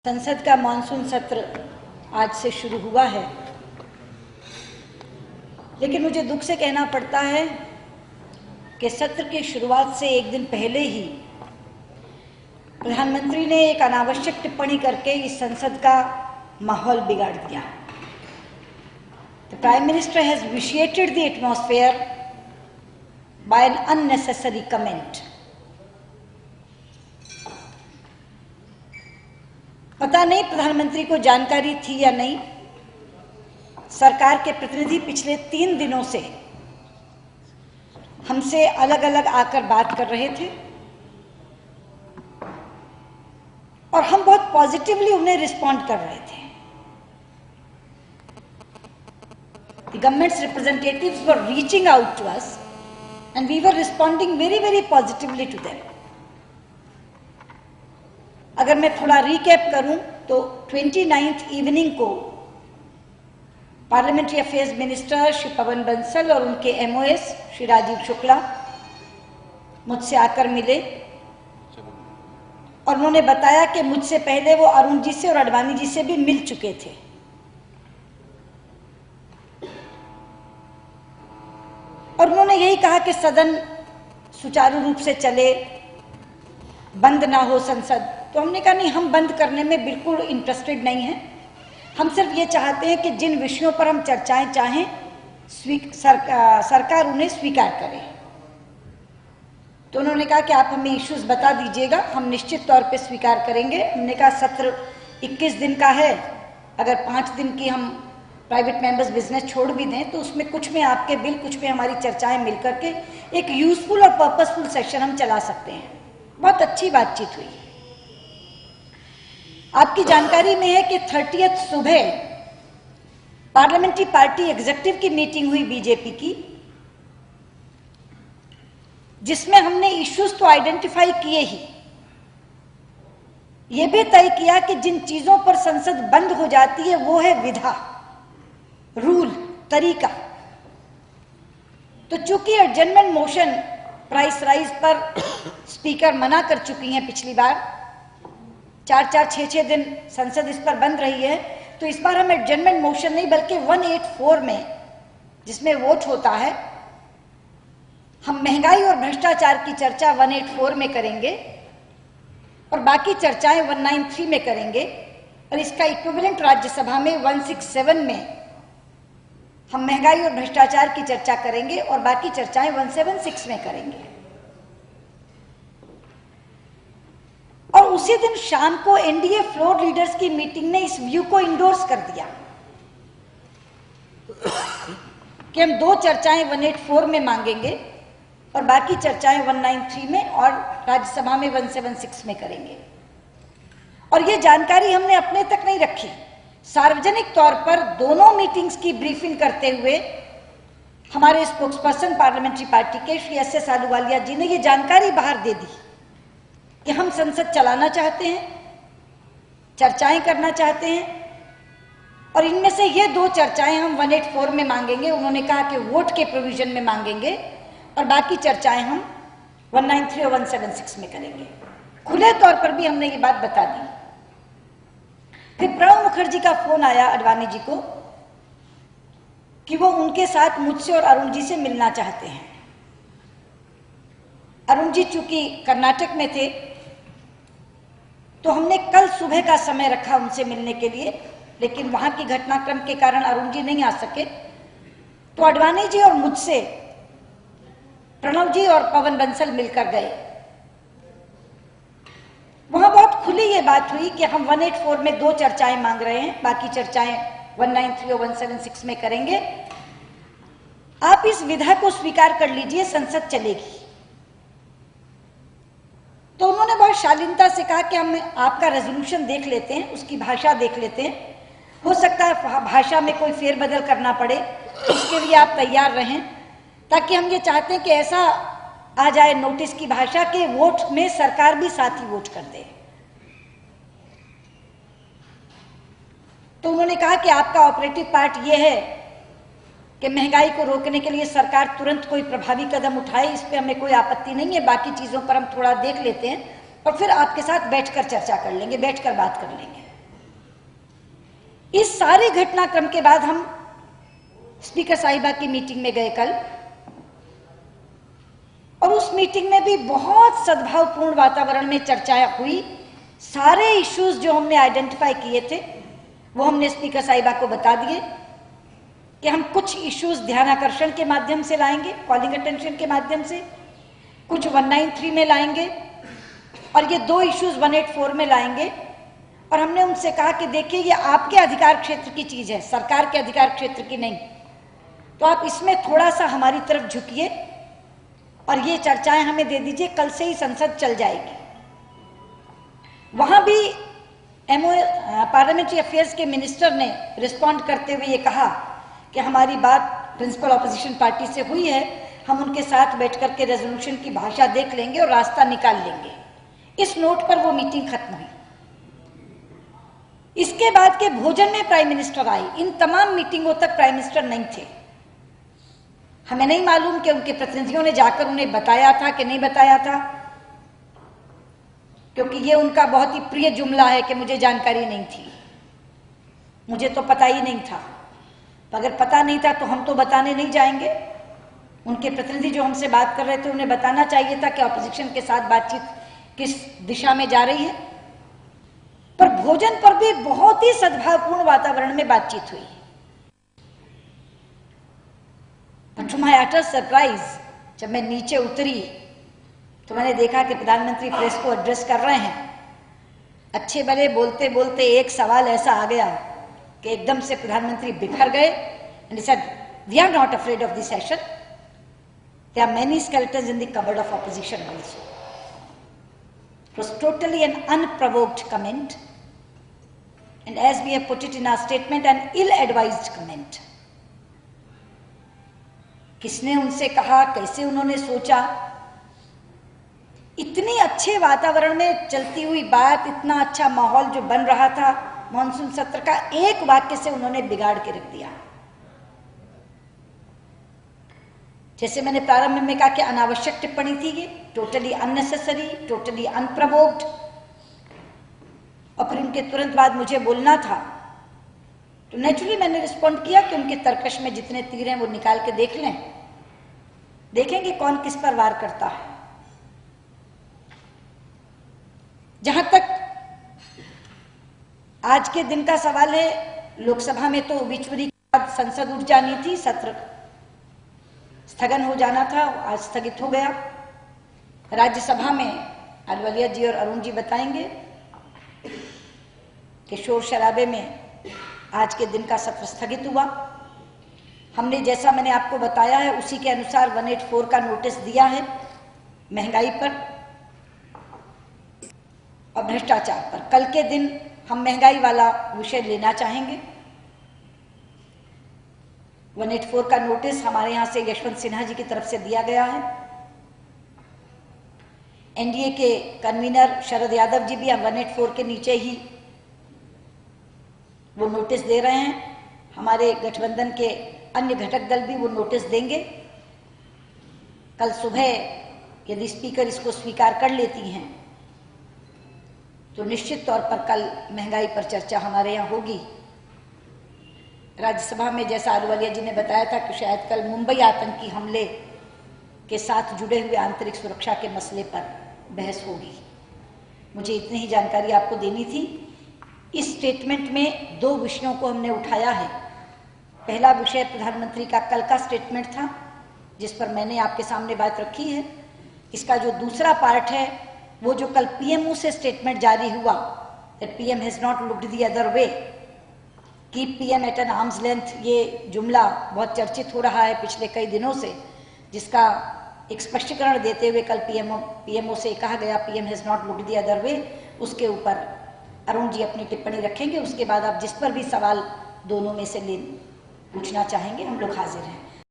संसद का मानसून सत्र आज से शुरू हुआ है, लेकिन मुझे दुख से कहना पड़ता है कि सत्र की शुरुआत से एक दिन पहले ही प्रधानमंत्री ने एक अनावश्यक टिप्पणी करके इस संसद का माहौल बिगाड़ दिया। The Prime Minister has vitiated the atmosphere by an unnecessary comment. पता नहीं प्रधानमंत्री को जानकारी थी या नहीं, सरकार के प्रतिनिधि पिछले 3 दिनों से हमसे अलग अलग आकर बात कर रहे थे और हम बहुत पॉजिटिवली उन्हें रिस्पॉन्ड कर रहे थे। The government's representatives were reaching out to us and we were responding very positively to them. अगर मैं थोड़ा रिकैप करूं तो 29th इवनिंग को parliamentary affairs minister Shri Pawan Bansal और उनके एमओएस श्री राजीव शुक्ला मुझसे आकर मिले और उन्होंने बताया कि मुझसे पहले वो अरुण जी से और अडवाणी जी से भी मिल चुके थे। और उन्होंने यही कहा कि सदन सुचारू रूप से चले, बंद ना हो संसद। तो हमने कहा नहीं, हम बंद करने में बिल्कुल इंटरेस्टेड नहीं हैं। हम सिर्फ ये चाहते हैं कि जिन विषयों पर हम चर्चाएं चाहें सरकार उन्हें स्वीकार करे। तो उन्होंने कहा कि आप हमें इश्यूज बता दीजिएगा, हम निश्चित तौर पे स्वीकार करेंगे। हमने कहा सत्र 21 दिन का है, अगर 5 दिन की हम प्राइवेट मेंबर्स बिजनेस छोड़ भी दें तो उसमें कुछ में आपके बिल, कुछ में हमारी चर्चाएं मिलकर के एक यूजफुल और पर्पसफुल सेशन हम चला सकते हैं। बहुत अच्छी बातचीत हुई। आपकी जानकारी में है कि 30th सुबह पार्लियामेंट्री पार्टी एग्जीक्यूटिव की मीटिंग हुई बीजेपी की, जिसमें हमने इश्यूज तो आइडेंटिफाई किए ही, यह भी तय किया कि जिन चीजों पर संसद बंद हो जाती है वो है विधा, रूल, तरीका। तो चूंकि एडजर्नमेंट मोशन प्राइस राइज पर स्पीकर मना कर चुकी हैं, पिछली बार 4-4, 6-6 दिन संसद इस पर बंद रही है, तो इस बार हम एडजर्नमेंट मोशन नहीं बल्कि 184 में, जिसमें वोट होता है, हम महंगाई और भ्रष्टाचार की चर्चा 184 में करेंगे और बाकी चर्चाएं 193 में करेंगे और इसका इक्विवेलेंट राज्यसभा में 167 में हम महंगाई और भ्रष्टाचार की चर्चा करेंगे और बाकी चर्चाएं 176 में करेंगे। और उसी दिन शाम को एनडीए फ्लोर लीडर्स की मीटिंग ने इस व्यू को इंडोर्स कर दिया कि हम 2 चर्चाएं 184 में मांगेंगे और बाकी चर्चाएं 193 में और राज्यसभा में 176 में करेंगे। और ये जानकारी हमने अपने तक नहीं रखी, सार्वजनिक तौर पर दोनों मीटिंग्स की ब्रीफिंग करते हुए हमारे स्पोक्सपर्सन पार्लियामेंट्री पार्टी के श्री एस आहलूवालिया जी ने ये जानकारी बाहर दे दी कि हम संसद चलाना चाहते हैं, चर्चाएं करना चाहते हैं और इनमें से ये 2 चर्चाएं हम 184 में मांगेंगे। उन्होंने कहा कि वोट के प्रोविजन में मांगेंगे और बाकी चर्चाएं हम 193 और 176 में करेंगे। खुले तौर पर भी हमने ये बात बता दी। फिर प्रणब मुखर्जी का फोन आया अडवाणी जी को कि वो उनके साथ मुझसे और अरुण जी से मिलना चाहते हैं। अरुण जी चूंकि कर्नाटक में थे तो हमने कल सुबह का समय रखा उनसे मिलने के लिए, लेकिन वहां की घटनाक्रम के कारण अरुण जी नहीं आ सके। तो अडवाणी जी और मुझसे प्रणब जी और पवन बंसल मिलकर गए। वहां बहुत खुली ये बात हुई कि हम 184 में 2 चर्चाएं मांग रहे हैं, बाकी चर्चाएं 193 और 176 में करेंगे। आप इस विधा को स्वीकार कर लीजिए, संसद चलेगी। तो उन्होंने बहुत शालीनता से कहा कि हम आपका रेजोल्यूशन देख लेते हैं, उसकी भाषा देख लेते हैं, हो सकता है भाषा में कोई फेरबदल करना पड़े, उसके लिए आप तैयार रहें, ताकि हम ये चाहते हैं कि ऐसा आ जाए नोटिस की भाषा के वोट में सरकार भी साथ ही वोट कर दे। तो उन्होंने कहा कि आपका ऑपरेटिव पार्ट ये है कि महंगाई को रोकने के लिए सरकार तुरंत कोई प्रभावी कदम उठाए, इस पे हमें कोई आपत्ति नहीं है, बाकी चीजों पर हम थोड़ा देख लेते हैं और फिर आपके साथ बैठकर चर्चा कर लेंगे, बैठकर बात कर लेंगे। इस सारे घटनाक्रम के बाद हम स्पीकर साहिबा की मीटिंग में गए कल, और उस मीटिंग में भी बहुत सद्भावपूर्ण वातावरण में चर्चा हुई। सारे इश्यूज जो हमने आइडेंटिफाई किए थे वो हमने स्पीकर साहिबा को बता दिए कि हम कुछ इश्यूज ध्यानाकर्षण के माध्यम से लाएंगे, कॉलिंग अटेंशन के माध्यम से, कुछ 193 में लाएंगे, और ये 2 इश्यूज 184 में लाएंगे। और हमने उनसे कहा कि देखिए, ये आपके अधिकार क्षेत्र की चीज है, सरकार के अधिकार क्षेत्र की नहीं, तो आप इसमें थोड़ा सा हमारी तरफ झुकिए और ये चर्चाएं हमें दे दीजिए, कल से ही संसद चल जाएगी। वहां भी पार्लियामेंट्री अफेयर्स के मिनिस्टर ने रिस्पॉन्ड करते हुए ये कहा कि हमारी बात प्रिंसिपल ऑपोजिशन पार्टी से हुई है, हम उनके साथ बैठ करके रेजोल्यूशन की भाषा देख लेंगे और रास्ता निकाल लेंगे। इस नोट पर वो मीटिंग खत्म हुई। इसके बाद के भोजन में प्राइम मिनिस्टर आए। इन तमाम मीटिंगों तक प्राइम मिनिस्टर नहीं थे। हमें नहीं मालूम कि उनके प्रतिनिधियों ने जाकर उन्हें बताया था कि नहीं बताया था, क्योंकि ये उनका बहुत ही प्रिय जुमला है कि मुझे जानकारी नहीं थी, मुझे तो पता ही नहीं था। अगर पता नहीं था तो हम तो बताने नहीं जाएंगे। उनके प्रतिनिधि जो हमसे बात कर रहे थे उन्हें बताना चाहिए था कि ऑपोजिशन के साथ बातचीत किस दिशा में जा रही है। पर भोजन पर भी बहुत ही सद्भावपूर्ण वातावरण में बातचीत हुई। But to my utter surprise, जब मैं नीचे उतरी तो मैंने देखा कि प्रधानमंत्री प्रेस को एड्रेस कर रहे हैं। अच्छे भले बोलते बोलते एक सवाल ऐसा आ गया कि एकदम से प्रधानमंत्री बिखर गए। And he said, "We are not afraid of the session. There are many skeletons in the cupboard of opposition also." It was totally an unprovoked comment, and as we have put it in our statement, an ill-advised comment. किसने उनसे कहा, कैसे उन्होंने सोचा? इतनी अच्छे वातावरण में चलती हुई बात, इतना अच्छा माहौल जो बन रहा था मॉनसून सत्र का, एक वाक्य से उन्होंने बिगाड़ के रख दिया। जैसे मैंने प्रारंभ में कहा कि अनावश्यक टिप्पणी थी ये, टोटली अननेसेसरी, टोटली अनप्रवोक्ड। और फिर उनके तुरंत बाद मुझे बोलना था, तो नेचुरली मैंने रिस्पॉन्ड किया कि उनके तर्कश में जितने तीर हैं वो निकाल के देख लें, देखेंगे कौन किस पर वार करता है। जहां तक आज के दिन का सवाल है, लोकसभा में तो ओबिचुरी के बाद संसद उठ जानी थी, सत्र स्थगन हो जाना था, आज स्थगित हो गया। राज्यसभा में अहलुवालिया जी और अरुण जी बताएंगे कि शोर शराबे में आज के दिन का सत्र स्थगित हुआ। हमने, जैसा मैंने आपको बताया है, उसी के अनुसार 184 का नोटिस दिया है महंगाई पर और भ्रष्टाचार पर। कल के दिन हम महंगाई वाला विषय लेना चाहेंगे। 184 का नोटिस हमारे यहां से यशवंत सिन्हा जी की तरफ से दिया गया है। एनडीए के कन्वीनर शरद यादव जी भी 184 के नीचे ही वो नोटिस दे रहे हैं। हमारे गठबंधन के अन्य घटक दल भी वो नोटिस देंगे। कल सुबह यदि स्पीकर इसको स्वीकार कर लेती हैं तो निश्चित तौर पर कल महंगाई पर चर्चा हमारे यहाँ होगी। राज्यसभा में जैसा अहलुवालिया जी ने बताया था कि शायद कल मुंबई आतंकी हमले के साथ जुड़े हुए आंतरिक सुरक्षा के मसले पर बहस होगी। मुझे इतनी ही जानकारी आपको देनी थी। इस स्टेटमेंट में 2 विषयों को हमने उठाया है। पहला विषय प्रधानमंत्री का कल का स्टेटमेंट था, जिस पर मैंने आपके सामने बात रखी है। इसका जो दूसरा पार्ट है, वो जो कल पीएमओ से स्टेटमेंट जारी हुआ, that PM has not looked the other way, keep PM at an arm's length, ये जुमला बहुत चर्चित हो रहा है पिछले कई दिनों से, जिसका एक स्पष्टीकरण देते हुए कल पीएमओ से कहा गया PM has not looked the other वे। उसके ऊपर अरुण जी अपनी टिप्पणी रखेंगे। उसके बाद आप जिस पर भी सवाल दोनों में से पूछना चाहेंगे, हम लोग हाजिर हैं।